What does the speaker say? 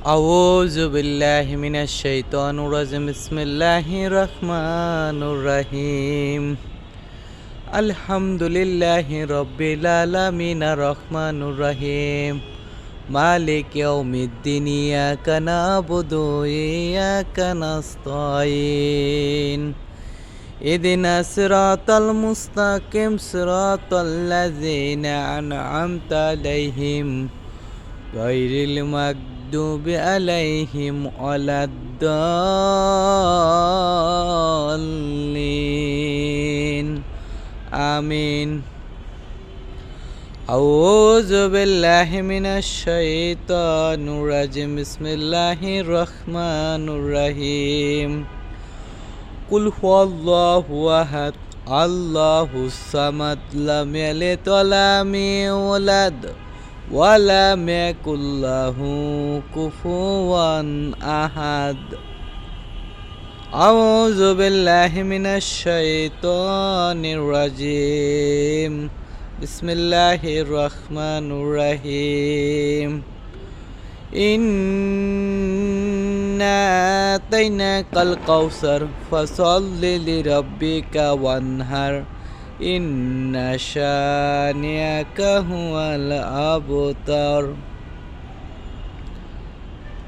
أعوذ بالله من الشيطان الرجيم بسم الله الرحمن الرحيم الحمد لله رب العالمين الرحمن الرحيم مالك يوم الدين إياك نعبد وإياك نستعين اهدنا الصراط المستقيم صراط الذين أنعمت عليهم غير المغضوب عليهم ولا الضالين آمين أعوذ بالله من الشيطان الرجيم بسم الله الرحمن الرحيم قل هو الله أحد الله الصمد لم يلد ولم يولد ولم يكن له كفوا أحد أعوذ بالله من الشيطان الرجيم بسم الله الرحمن الرحيم إنا أعطيناك الكوثر فصل لربك وانحر إن شانئك هو الأبتر